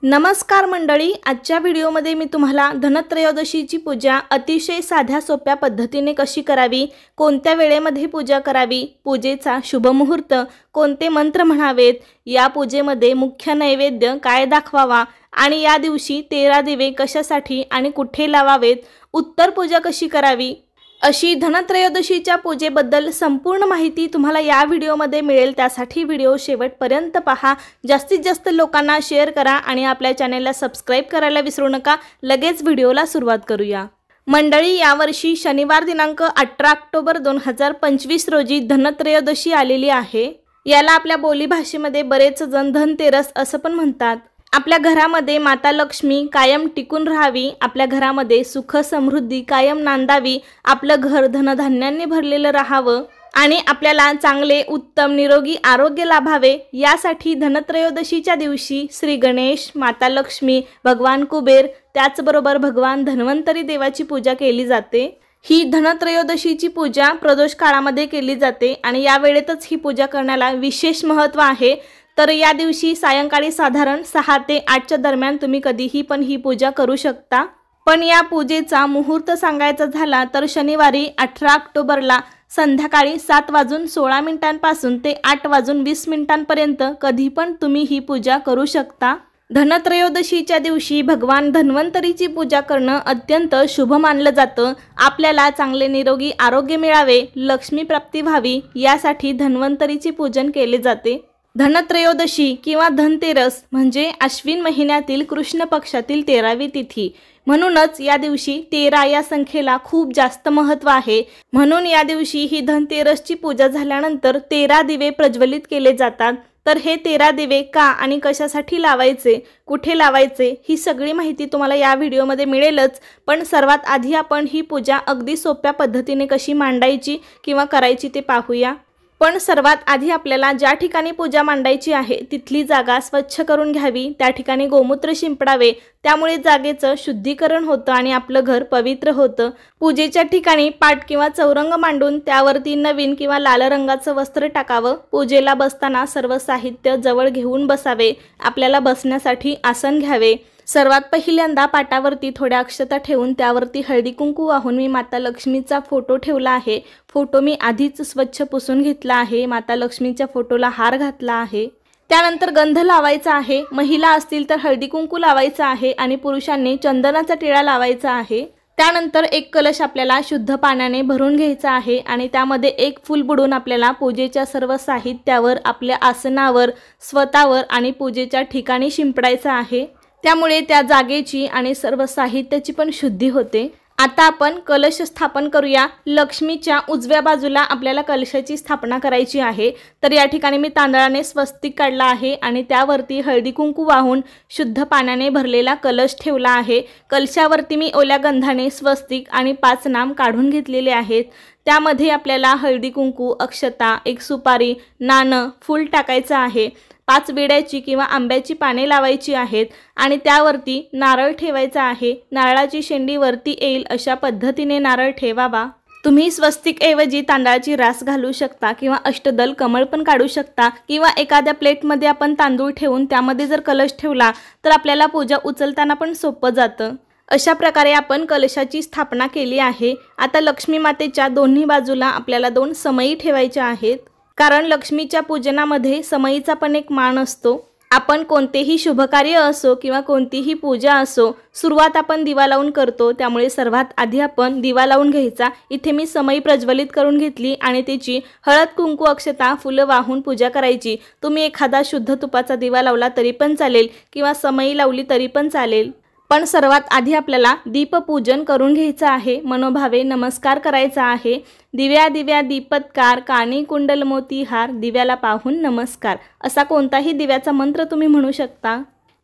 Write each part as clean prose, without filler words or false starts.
नमस्कार मंडळी, आजच्या व्हिडिओमध्ये मी तुम्हाला धनत्रयोदशीची पूजा अतिशय साध्या सोप्या पद्धतीने कशी करावी, कोणत्या वेळेमध्ये पूजा करावी, पूजेचा शुभ मुहूर्त, कोणते मंत्र म्हणावेत, या पूजेमध्ये मुख्य नैवेद्य काय दाखवावा आणि या दिवशी 13 दिवे कशासाठी आणि कुठे लावावेत, उत्तर पूजा कशी करावी, अशी धनत्रयोदशीच्या पूजेबद्दल संपूर्ण माहिती तुम्हाला या व्हिडिओमध्ये मिळेल। त्यासाठी व्हिडिओ शेवटपर्यंत पहा, जास्तीत जास्त लोकांना शेअर करा आणि आपल्या चॅनलला सबस्क्राइब करायला विसरू नका। लगेच व्हिडिओला सुरुवात करूया। मंडळी, यावर्षी शनिवार दिनांक 18 ऑक्टोबर 2025 रोजी धनत्रयोदशी आलेली आहे। याला आपल्या बोलीभाषेमध्ये बरेच जण धनतेरस असं पण म्हणतात। आपल्या घरामध्ये माता लक्ष्मी कायम टिकून राहावी, आपल्या घरामध्ये सुख समृद्धी कायम नांदावी, आपलं घर धनधान्यांनी भरलेलं राहावं आणि आपल्याला चांगले उत्तम निरोगी आरोग्य लाभावे, यासाठी धनत्रयोदशीच्या दिवशी श्री गणेश, माता लक्ष्मी, भगवान कुबेर, त्याचबरोबर भगवान धन्वंतरी देवाची पूजा केली जाते। ही धनत्रयोदशीची पूजा प्रदोष काळामध्ये केली जाते आणि या वेळेतच ही पूजा करण्याला विशेष महत्त्व आहे। तर या दिवशी सायंकाळी साधारण 6 ते 8च्या दरम्यान तुम्ही कधीही पण ही पूजा करू शकता। पण या पूजेचा मुहूर्त सांगायचा झाला तर शनिवारी 18 ऑक्टोबरला संध्याकाळी 7:16 ते 8:20 कधी पण तुम्ही ही पूजा करू शकता। धनत्रयोदशीच्या दिवशी भगवान धन्वंतरीची पूजा करणं अत्यंत शुभ मानलं जातं। आपल्याला चांगले निरोगी आरोग्य मिळावे, लक्ष्मी प्राप्ती व्हावी, यासाठी धन्वंतरीचे पूजन केले जाते। धनत्रयोदशी किंवा धनतेरस म्हणजे अश्विन महिन्यातील कृष्ण पक्षातील 13वी तिथी, म्हणूनच या दिवशी 13 या संख्येला खूप जास्त महत्त्व आहे। म्हणून या दिवशी ही धनतेरसची पूजा झाल्यानंतर 13 दिवे प्रज्वलित केले जातात। तर हे 13 दिवे का आणि कशासाठी लावायचे, कुठे लावायचे, ही सगळी माहिती तुम्हाला या व्हिडिओमध्ये मिळेलच। पण सर्वात आधी आपण ही पूजा अगदी सोप्या पद्धतीने कशी मांडायची किंवा करायची ते पाहूया। पण सर्वात आधी आपल्याला ज्या ठिकाणी पूजा मांडायची आहे तिथली जागा स्वच्छ करून घ्यावी, त्या ठिकाणी गोमूत्र शिंपडावे, त्यामुळे जागेचं शुद्धीकरण होतं आणि आपलं घर पवित्र होतं। पूजेच्या ठिकाणी पाट किंवा चौरंग मांडून त्यावरती नवीन किंवा लाल रंगाचं वस्त्र टाकावं। पूजेला बसताना सर्व साहित्य जवळ घेऊन बसावे, आपल्याला बसण्यासाठी आसन घ्यावे। सर्वात पहिल्यांदा पाटावरती थोड्या अक्षता ठेवून त्यावरती हळदी कुंकू वाहून मी माता लक्ष्मीचा फोटो ठेवला आहे। फोटो मी आधीच स्वच्छ पुसून घेतला आहे। माता लक्ष्मीच्या फोटोला हार घातला आहे। त्यानंतर गंध लावायचा आहे। महिला असतील तर हळदी कुंकू लावायचा आहे आणि पुरुषांनी चंदनाचा टिळा लावायचा आहे। त्यानंतर एक कलश आपल्याला शुद्ध पाण्याने भरून घ्यायचा आहे आणि त्यामध्ये एक फूल बुडवून आपल्याला पूजेच्या सर्व साहित्यावर, आपल्या आसनावर, स्वतःवर आणि पूजेच्या ठिकाणी शिंपडायचं आहे। त्यामुळे त्या जागेची आणि सर्व साहित्याची पण शुद्धी होते। आता आपण कलश स्थापन करूया। लक्ष्मीच्या उजव्या बाजूला आपल्याला कलशाची स्थापना करायची आहे। तर या ठिकाणी मी तांदळाने स्वस्तिक काढला आहे आणि त्यावरती हळदी कुंकू वाहून शुद्ध पाण्याने भरलेला कलश ठेवला आहे। कलशावरती मी ओल्या गंधाने स्वस्तिक आणि 5 नाम काढून घेतलेले आहेत। त्यामध्ये आपल्याला हळदी कुंकू, अक्षता, एक सुपारी, नाणं, फूल टाकायचं आहे। 5 विड्याची किंवा आंब्याची पाने लावायची आहेत आणि त्यावरती नारळ ठेवायचा आहे। नारळाची शेंडी वरती येईल अशा पद्धतीने नारळ ठेवावा। तुम्ही स्वस्तिक ऐवजी तांदळाची रास घालू शकता किंवा अष्टदल कमळ पण काढू शकता किंवा एखाद्या प्लेटमध्ये आपण तांदूळ ठेवून त्यामध्ये जर कलश ठेवला तर आपल्याला पूजा उचलताना पण सोपं जातं। अशा प्रकारे आपण कलशाची स्थापना केली आहे। आता लक्ष्मी मातेच्या दोन्ही बाजूला आपल्याला 2 समई ठेवायच्या आहेत, कारण लक्ष्मीच्या पूजनामध्ये समईचा पण एक मान असतो। आपण कोणतेही शुभकार्य असो किंवा कोणतीही पूजा असो, सुरुवात आपण दिवा लावून करतो, त्यामुळे सर्वात आधी आपण दिवा लावून घ्यायचा। इथे मी समई प्रज्वलित करून घेतली आणि त्याची हळद कुंकू, अक्षता, फुलं वाहून पूजा करायची। तुम्ही एखादा शुद्ध तुपाचा दिवा लावला तरी पण चालेल किंवा समई लावली तरी पण चालेल। पण सर्वात आधी आपल्याला दीपपूजन करून घ्यायचं आहे। मनोभावे नमस्कार करायचा आहे। दिव्या दिव्या दीपत्कार, कानी कुंडल मोती हार, दिव्याला पाहून नमस्कार, असा कोणताही दिव्याचा मंत्र तुम्ही म्हणू शकता।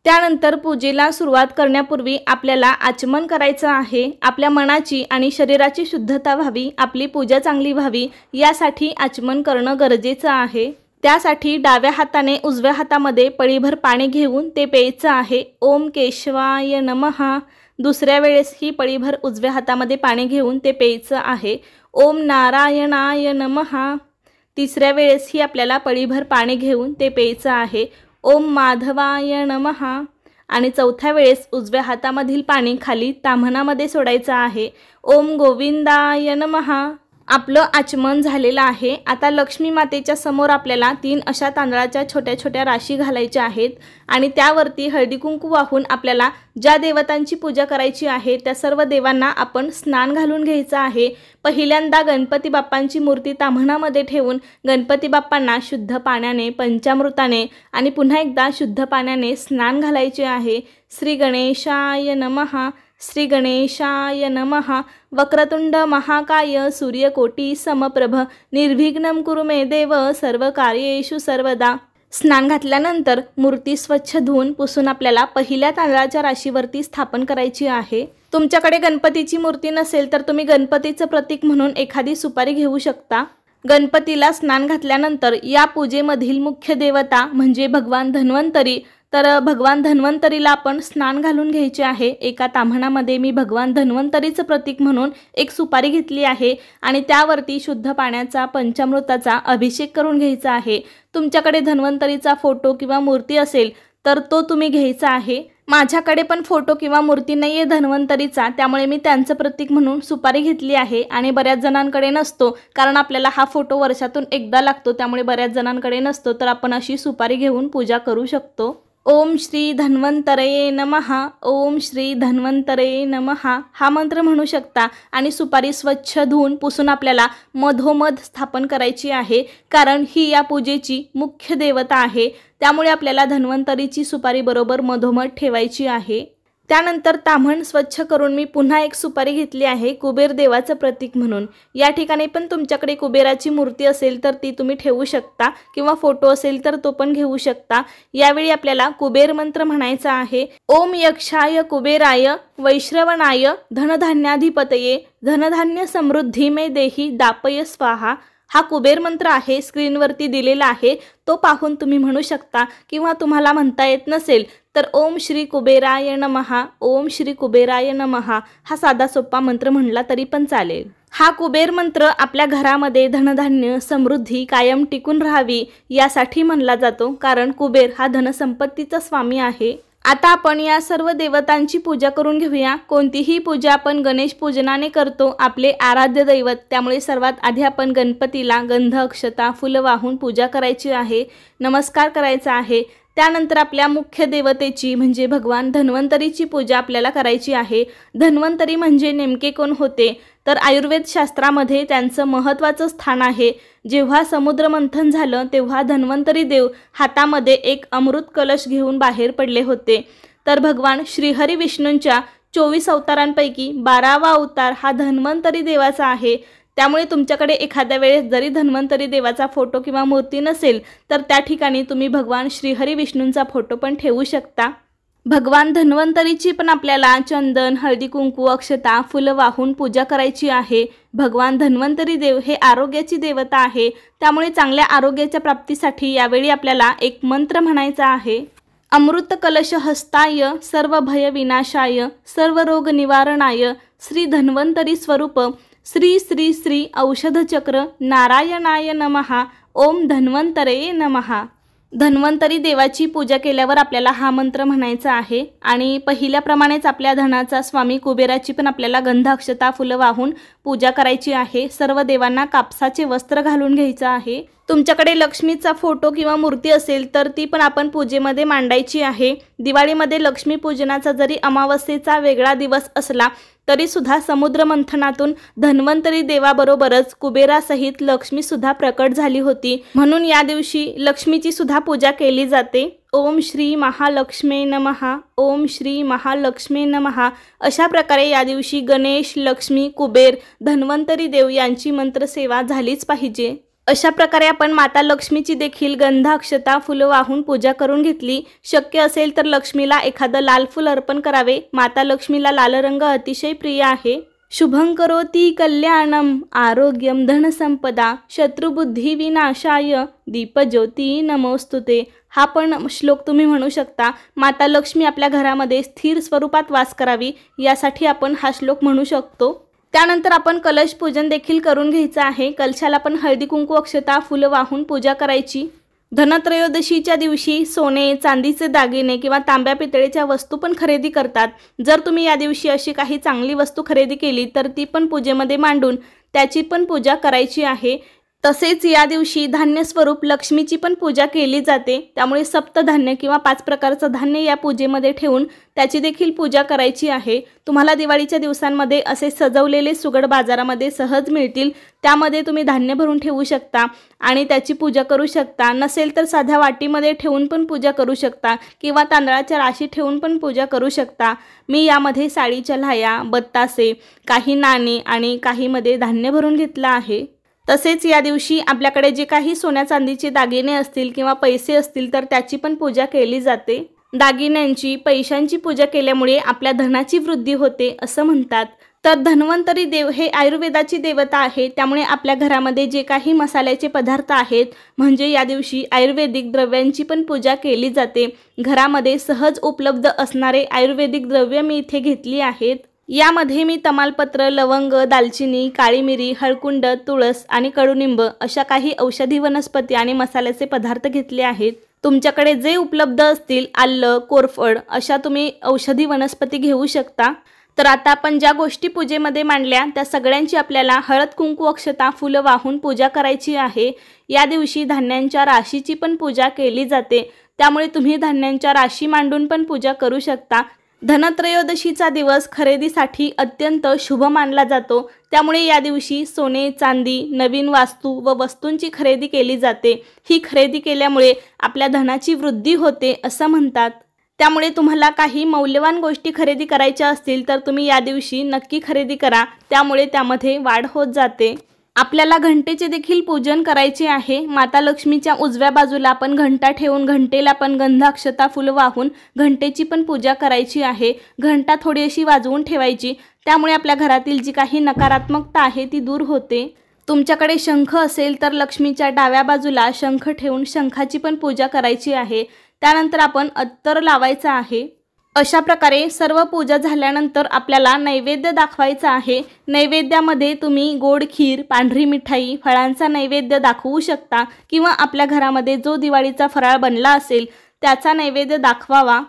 त्यानंतर पूजेला सुरुवात करण्यापूर्वी आपल्याला आचमन करायचं आहे। आपल्या मनाची आणि शरीराची शुद्धता व्हावी, आपली पूजा चांगली व्हावी, यासाठी आचमन करणं गरजेचं आहे। त्यासाठी डाव्या हाताने उजव्या हातामध्ये पळीभर पाणी घेऊन ते प्यायचं आहे। ओम केशवाय नमः। दुसऱ्या वेळेस ही पळीभर उजव्या हातामध्ये पाणी घेऊन ते प्यायचं आहे। ओम नारायणाय नमः। तिसऱ्या वेळेसही आपल्याला पळीभर पाणी घेऊन ते प्यायचं आहे। ओम माधवाय नमः। आणि चौथ्या वेळेस उजव्या हातामधील पाणी खाली ताम्हणामध्ये सोडायचं आहे। ओम गोविंदाय नमः। आपलं आचमन झालेलं आहे। आता लक्ष्मी मातेच्या समोर आपल्याला 3 अशा तांदळाच्या छोट्या छोट्या राशी घालायच्या आहेत आणि त्यावरती हळदी कुंकू वाहून आपल्याला ज्या देवतांची पूजा करायची आहे त्या सर्व देवांना आपण स्नान घालून घ्यायचं आहे। पहिल्यांदा गणपती बाप्पांची मूर्ती ताम्हणामध्ये ठेवून गणपती बाप्पांना शुद्ध पाण्याने, पंचामृताने आणि पुन्हा एकदा शुद्ध पाण्याने स्नान घालायचे आहे। श्री गणेशाय नमः। श्री गणेशाय नमः। वक्रतुंड महाकाय सूर्यकोटी समप्रभ निर्विघ्नं कुरु मे देव सर्व कार्येषु सर्वदा। स्नान घातल्यानंतर मूर्ती स्वच्छ धुवून पुसून आपल्याला पहिल्या तांदळाच्या राशीवरती स्थापन करायची आहे। तुमच्याकडे गणपतीची मूर्ती नसेल तर तुम्ही गणपतीचं प्रतीक म्हणून एखादी सुपारी घेऊ शकता। गणपतीला स्नान घातल्यानंतर या पूजेमधील मुख्य देवता म्हणजे भगवान धन्वंतरी। तर भगवान धन्वंतरीला आपण स्नान घालून घ्यायचे आहे। एका ताम्हणामध्ये मी भगवान धन्वंतरीचं प्रतीक म्हणून एक सुपारी घेतली आहे आणि त्यावरती शुद्ध पाण्याचा, पंचामृताचा अभिषेक करून घ्यायचा आहे। तुमच्याकडे धन्वंतरीचा फोटो किंवा मूर्ती असेल तर तो तुम्ही घ्यायचा आहे। माझ्याकडे पण फोटो किंवा मूर्ती नाही आहे धन्वंतरीचा, त्यामुळे मी त्यांचं प्रतीक म्हणून सुपारी घेतली आहे। आणि बऱ्याच जणांकडे नसतो, कारण आपल्याला हा फोटो वर्षातून एकदा लागतो, त्यामुळे बऱ्याच जणांकडे नसतो, तर आपण अशी सुपारी घेऊन पूजा करू शकतो। ओम श्री धन्वंतरये नमः। ओम श्री धन्वंतरये नमः हा मंत्र म्हणू शकता आणि सुपारी स्वच्छ धुवून पुसून आपल्याला मधोमध स्थापन करायची आहे, कारण ही या पूजेची मुख्य देवता आहे। त्यामुळे आपल्याला धन्वंतरीची सुपारी बरोबर मधोमध ठेवायची आहे। त्यानंतर ताम्हण स्वच्छ करून मी पुन्हा एक सुपारी घेतली आहे कुबेर देवाचं प्रतीक म्हणून। या ठिकाणी पण तुमच्याकडे कुबेराची मूर्ती असेल तर ती तुम्ही ठेवू शकता किंवा फोटो असेल तर तो पण घेऊ शकता। यावेळी आपल्याला कुबेर मंत्र म्हणायचा आहे। ओम यक्षाय कुबेराय वैश्रवणाय धनधान्याधिपतये धनधान्य समृद्धी मे देही दापय स्वाहा। हा कुबेर मंत्र आहे, स्क्रीनवरती दिलेला आहे, तो पाहून तुम्ही म्हणू शकता किंवा तुम्हाला म्हणता येत नसेल तर ओम श्री कुबेराय नमः, ओम श्री कुबेराय नमः हा साधा सोपा मंत्र म्हणला तरी पण चालेल। हा कुबेर मंत्र आपल्या घरामध्ये धनधान्य समृद्धी कायम टिकून राहावी यासाठी म्हणला जातो, कारण कुबेर हा धनसंपत्तीचा स्वामी आहे। आता आपण या सर्व देवतांची पूजा करून घेऊया। कोणतीही पूजा आपण गणेश पूजनाने करतो, आपले आराध्य दैवत, त्यामुळे सर्वात आधी आपण गणपतीला गंध, अक्षता, फुल वाहून पूजा करायची आहे, नमस्कार करायचा आहे। त्यानंतर आपल्या मुख्य देवतेची म्हणजे भगवान धन्वंतरीची पूजा आपल्याला करायची आहे। धन्वंतरी म्हणजे नेमके कोण होते तर आयुर्वेद शास्त्रामध्ये त्यांचं महत्त्वाचं स्थान आहे। जेव्हा समुद्र मंथन झालं तेव्हा धन्वंतरी देव हातामध्ये एक अमृत कलश घेऊन बाहेर पडले होते। तर भगवान श्रीहरी विष्णूंच्या 24 अवतारांपैकी 12वा अवतार हा धन्वंतरी देवाचा आहे। त्यामुळे तुमच्याकडे एखाद्या वेळेस जरी धन्वंतरी देवाचा फोटो किंवा मूर्ती नसेल तर त्या ठिकाणी तुम्ही भगवान श्रीहरी विष्णूंचा फोटो पण ठेवू शकता। भगवान धन्वंतरीची पण आपल्याला चंदन, हळदी कुंकू, अक्षता, फुलं वाहून पूजा करायची आहे। भगवान धन्वंतरी देव हे आरोग्याची देवता आहे, त्यामुळे चांगल्या आरोग्याच्या प्राप्तीसाठी यावेळी आपल्याला एक मंत्र म्हणायचा आहे। अमृत कलश हस्ताय सर्व भय विनाशाय सर्व रोग निवारणाय श्री धन्वंतरी स्वरूप श्री श्री श्री औषध चक्र नारायणाय नमः। ओम धन्वंतरे नमः। धन्वंतरी देवाची पूजा केल्यावर आपल्याला हा मंत्र म्हणायचा आहे आणि पहिल्याप्रमाणेच आपल्या धनाचा स्वामी कुबेराची पण आपल्याला गंध, अक्षता, फुलं वाहून पूजा करायची आहे। सर्व देवांना कापसाचे वस्त्र घालून घ्यायचं आहे। तुमच्याकडे लक्ष्मीचा फोटो किंवा मूर्ती असेल तर ती पण आपण पूजेमध्ये मांडायची आहे। दिवाळीमध्ये लक्ष्मी पूजनाचा जरी अमावस्येचा वेगळा दिवस असला तरी सुद्धा समुद्र मंथनातून धन्वंतरी देवाबरोबरच कुबेरासहित लक्ष्मी सुद्धा प्रकट झाली होती, म्हणून या दिवशी लक्ष्मीची सुद्धा पूजा केली जाते। ओम श्री महालक्ष्मी नमः, ओम श्री महालक्ष्मी नमः अशा प्रकारे या दिवशी गणेश, लक्ष्मी, कुबेर, धन्वंतरी देव यांची मंत्रसेवा झालीच पाहिजे। अशा प्रकारे आपण माता लक्ष्मीची देखील गंध, अक्षता, फुलं वाहून पूजा करून घेतली। शक्य असेल तर लक्ष्मीला एखादं लाल फूल अर्पण करावे। माता लक्ष्मीला लाल रंग अतिशय प्रिय आहे। शुभं करोति कल्याणम आरोग्यम धनसंपदा शत्रुबुद्धी विनाशाय दीपज्योती नमोस्तुते हा पण श्लोक तुम्ही म्हणू शकता। माता लक्ष्मी आपल्या घरामध्ये स्थिर स्वरूपात वास करावी यासाठी आपण हा श्लोक म्हणू शकतो। त्यानंतर आपण कलश पूजन देखील करून घ्यायचं आहे। कलशाला पण हळदी कुंकू, अक्षता, फुलं वाहून पूजा करायची। धनत्रयोदशीच्या दिवशी सोने, चांदीचे दागिने किंवा तांब्या पितळेच्या वस्तू पण खरेदी करतात। जर तुम्ही या दिवशी अशी काही चांगली वस्तू खरेदी केली तर ती पण पूजेमध्ये मांडून त्याची पण पूजा करायची आहे। तसेच या दिवशी धान्य स्वरूप लक्ष्मीची पण पूजा केली जाते, त्यामुळे सप्तधान्य किंवा 5 प्रकारचं धान्य या पूजेमध्ये ठेवून त्याची देखील पूजा करायची आहे। तुम्हाला दिवाळीच्या दिवसांमध्ये असे सजवलेले सुगड बाजारामध्ये सहज मिळतील, त्यामध्ये तुम्ही धान्य भरून ठेवू शकता आणि त्याची पूजा करू शकता। नसेल तर साध्या वाटीमध्ये ठेवून पण पूजा करू शकता किंवा तांदळाच्या राशी ठेवून पण पूजा करू शकता। मी यामध्ये साडीच्या लाह्या, बत्तासे, काही नाणी आणि काहीमध्ये धान्य भरून घेतलं आहे। तसेच या दिवशी आपल्याकडे जे काही सोन्या चांदीचे दागिने असतील किंवा पैसे असतील तर त्याची पण पूजा केली जाते। दागिन्यांची, पैशांची पूजा केल्यामुळे आपल्या धनाची वृद्धी होते असं म्हणतात। तर धन्वंतरी देव हे आयुर्वेदाची देवता आहे, त्यामुळे आपल्या घरामध्ये जे काही मसाल्याचे पदार्थ आहेत म्हणजे या दिवशी आयुर्वेदिक द्रव्यांची पण पूजा केली जाते। घरामध्ये सहज उपलब्ध असणारे आयुर्वेदिक द्रव्य मी इथे घेतली आहेत। यामध्ये मी तमालपत्र, लवंग, दालचिनी, काळी मिरी, हळकुंड, तुळस आणि कडुनिंब अशा काही औषधी वनस्पती आणि मसाल्याचे पदार्थ घेतले आहेत। तुमच्याकडे जे उपलब्ध असतील, आलं, कोरफड अशा तुम्ही औषधी वनस्पती घेऊ शकता। तर आता आपण ज्या गोष्टी पूजेमध्ये मांडल्या त्या सगळ्यांची आपल्याला हळद, कुंकू, अक्षता, फुलं वाहून पूजा करायची आहे। या दिवशी धान्यांच्या राशीची पण पूजा केली जाते, त्यामुळे तुम्ही धान्यांच्या राशी मांडून पण पूजा करू शकता। धनत्रयोदशीचा दिवस खरेदीसाठी अत्यंत शुभ मानला जातो, त्यामुळे या दिवशी सोने, चांदी, नवीन वास्तू व वस्तूंची खरेदी केली जाते। ही खरेदी केल्यामुळे आपल्या धनाची वृद्धी होते असं म्हणतात। त्यामुळे तुम्हाला काही मौल्यवान गोष्टी खरेदी करायच्या असतील तर तुम्ही या दिवशी नक्की खरेदी करा, त्यामुळे त्यामध्ये वाढ होत जाते। आपल्याला घंटेचे देखील पूजन करायचे आहे। माता लक्ष्मीच्या उजव्या बाजूला आपण घंटा ठेवून घंटेला पण गंध, अक्षता, फुल वाहून घंटेची पण पूजा करायची आहे। घंटा थोडी अशी वाजवून ठेवायची, त्यामुळे आपल्या घरातील जी काही नकारात्मकता आहे ती दूर होते। तुमच्याकडे शंख असेल तर लक्ष्मीच्या डाव्या बाजूला शंख ठेवून शंखाची पण पूजा करायची आहे। त्यानंतर आपण अत्तर लावायचा आहे। अशा प्रकारे सर्व पूजा झाल्यानंतर आपल्याला नैवेद्य दाखवायचा आहे। नैवेद्यामध्ये तुम्ही गोड खीर, पांढरी मिठाई, फळांचा नैवेद्य दाखवू शकता किंवा आपल्या घरामध्ये जो दिवाळीचा फराळ बनला असेल त्याचा नैवेद्य दाखवावा।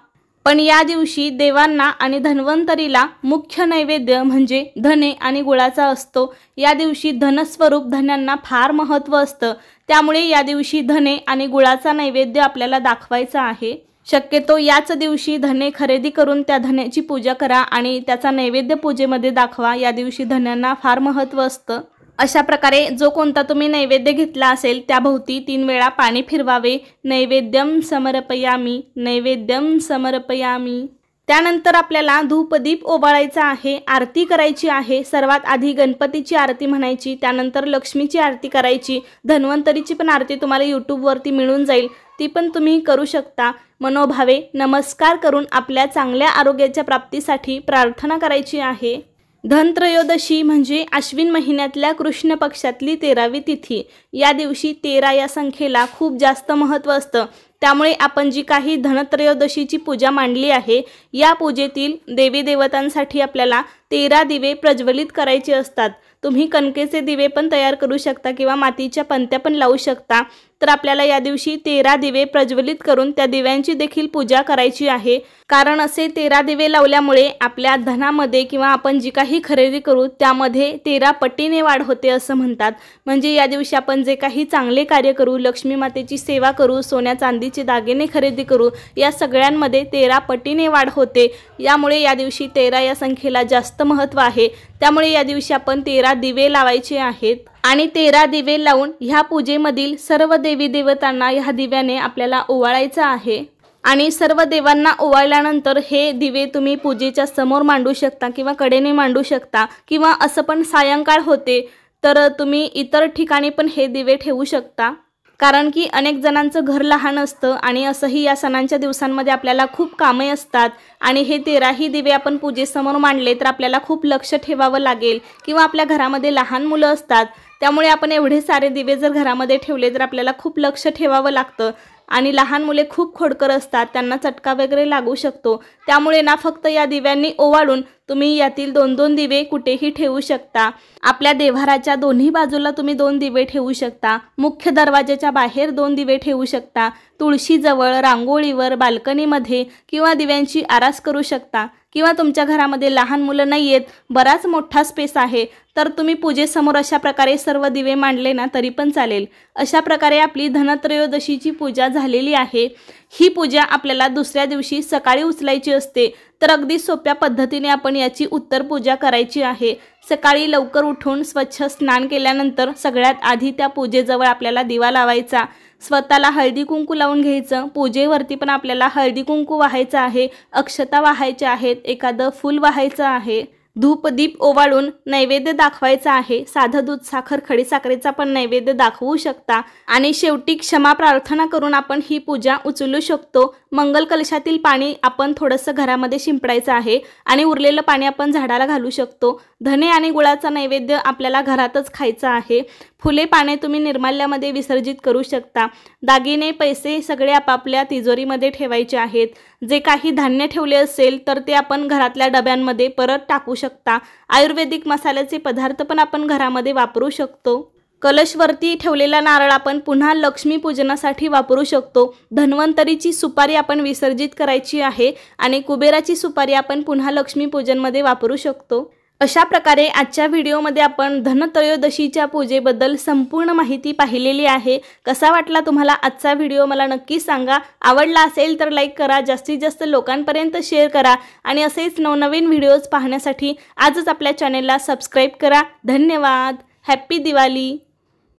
पण या दिवशी देवांना आणि धन्वंतरीला मुख्य नैवेद्य म्हणजे धने आणि गुळाचा असतो। या दिवशी धनस्वरूप धान्यांना फार महत्त्व असतं, त्यामुळे या दिवशी धने आणि गुळाचा नैवेद्य आपल्याला दाखवायचा आहे। शक्यतो याच दिवशी धने खरेदी करून त्या धन्याची पूजा करा आणि त्याचा नैवेद्य पूजेमध्ये दाखवा। या दिवशी धन्यांना फार महत्त्व असतं। अशा प्रकारे जो कोणता तुम्ही नैवेद्य घेतला असेल त्याभोवती 3 वेळा पाणी फिरवावे। नैवेद्यम समर्पयामी, नैवेद्यम समर्पयामी। त्यानंतर आपल्याला धूपदीप ओवाळायचा आहे, आरती करायची आहे। सर्वात आधी गणपतीची आरती म्हणायची, त्यानंतर लक्ष्मीची आरती करायची। धन्वंतरीची पण आरती तुम्हाला यूट्यूबवरती मिळून जाईल, ती पण तुम्ही करू शकता। मनोभावे नमस्कार करून आपल्या चांगल्या आरोग्याच्या प्राप्तीसाठी प्रार्थना करायची आहे। धनत्रयोदशी म्हणजे आश्विन महिन्यातल्या कृष्ण पक्षातली 13वी तिथी। या दिवशी 13 या संख्येला खूप जास्त महत्त्व असतं, त्यामुळे आपण जी काही धनत्रयोदशीची पूजा मांडली आहे या पूजेतील देवी देवतांसाठी आपल्याला 13 दिवे प्रज्वलित करायचे असतात। तुम्ही कणकेचे दिवे पण तयार करू शकता किंवा मातीच्या पंत्या पण लावू शकता। तर आपल्याला या दिवशी 13 दिवे प्रज्वलित करून त्या दिव्यांची देखील पूजा करायची आहे, कारण असे 13 दिवे लावल्यामुळे आपल्या धनामध्ये किंवा आपण जी काही खरेदी करू त्यामध्ये 13 पटीने वाढ होते असं म्हणतात। म्हणजे या दिवशी आपण जे काही चांगले कार्य करू, लक्ष्मी मातेची सेवा करू, सोन्या चांदीचे दागिने खरेदी करू, या सगळ्यांमध्ये 13 पटीने वाढ होते। यामुळे या दिवशी 13 या संख्येला जास्त महत्त्व आहे, त्यामुळे या दिवशी आपण 13 दिवे लावायचे आहेत आणि 13 दिवे लावून ह्या पूजेमधील सर्व देवी देवतांना ह्या दिव्याने आपल्याला ओवाळायचं आहे। आणि सर्व देवांना ओवाळल्यानंतर हे दिवे तुम्ही पूजेच्या समोर मांडू शकता किंवा कडेने मांडू शकता, किंवा असं पण सायंकाळ होते तर तुम्ही इतर ठिकाणी पण हे दिवे ठेवू शकता। कारण की अनेक जणांचं घर लहान असतं आणि असंही या सणांच्या दिवसांमध्ये आपल्याला खूप कामे असतात आणि हे 13ही दिवे आपण पूजेसमोर मांडले तर आपल्याला खूप लक्ष ठेवावं लागेल, किंवा आपल्या घरामध्ये लहान मुलं असतात त्यामुळे आपण एवढे सारे दिवे जर घरामध्ये ठेवले तर आपल्याला खूप लक्ष ठेवावं लागतं आणि लहान मुले खूप खोडकर असतात, त्यांना चटका वगैरे लागू शकतो। त्यामुळे ना फक्त या दिव्यांनी ओवाळून तुम्ही यातील 2-2 दिवे कुठेही ठेवू शकता। आपल्या देव्हाराच्या दोन्ही बाजूला तुम्ही 2 दिवे ठेवू शकता, मुख्य दरवाजाच्या बाहेर 2 दिवे ठेवू शकता, तुळशीजवळ, रांगोळीवर, बाल्कनीमध्ये किंवा दिव्यांची आरास करू शकता। किंवा तुमच्या घरामध्ये लहान मुलं नाही आहेत, बराच मोठा स्पेस आहे, तर तुम्ही पूजेसमोर अशा प्रकारे सर्व दिवे मांडले ना तरी पण चालेल। अशा प्रकारे आपली धनत्रयोदशीची पूजा झालेली आहे। ही पूजा आपल्याला दुसऱ्या दिवशी सकाळी उचलायची असते, तर अगदी सोप्या पद्धतीने आपण याची उत्तर पूजा करायची आहे। सकाळी लवकर उठून स्वच्छ स्नान केल्यानंतर सगळ्यात आधी त्या पूजेजवळ आपल्याला दिवा लावायचा, स्वतःला हळदी कुंकू लावून घ्यायचं। पूजेवरती पण आपल्याला हळदी कुंकू वाहायचं आहे, अक्षता वाहायच्या आहेत, एखादं फूल वाहायचं आहे, धूप दीप ओवाळून नैवेद्य दाखवायचा आहे। साधं दूध साखर खडी साखरेचा पण नैवेद्य दाखवू शकता आणि शेवटी क्षमा प्रार्थना करून आपण ही पूजा उचलू शकतो। मंगल कलशातील पाणी आपण थोडंसं घरामध्ये शिंपडायचं आहे आणि उरलेलं पाणी आपण झाडाला घालू शकतो। धने आणि गुळाचा नैवेद्य आपल्याला घरातच खायचा आहे। फुले पाने तुम्ही निर्माल्यामध्ये विसर्जित करू शकता। दागिने पैसे सगळे आपापल्या तिजोरीमध्ये ठेवायचे आहेत। जे काही धान्य ठेवले असेल तर ते आपण घरातल्या डब्यांमध्ये परत टाकू शकता। आयुर्वेदिक मसाल्याचे पदार्थ पण आपण घरामध्ये वापरू शकतो। कलशवरती ठेवलेला नारळ आपण पुन्हा लक्ष्मी पूजनासाठी वापरू शकतो। धन्वंतरीची सुपारी आपण विसर्जित करायची आहे आणि कुबेराची सुपारी आपण पुन्हा लक्ष्मी पूजनमध्ये वापरू शकतो। अशा प्रकारे आजच्या व्हिडिओमध्ये आपण धनत्रयोदशीच्या पूजेबद्दल संपूर्ण माहिती पाहिलेली आहे। कसा वाटला तुम्हाला आजचा व्हिडिओ मला नक्की सांगा। आवडला असेल तर लाईक करा, जास्तीत जास्त लोकांपर्यंत शेअर करा आणि असेच नवनवीन व्हिडिओज पाहण्यासाठी आजच आपल्या चॅनेलला सबस्क्राईब करा। धन्यवाद। हॅपी दिवाळी।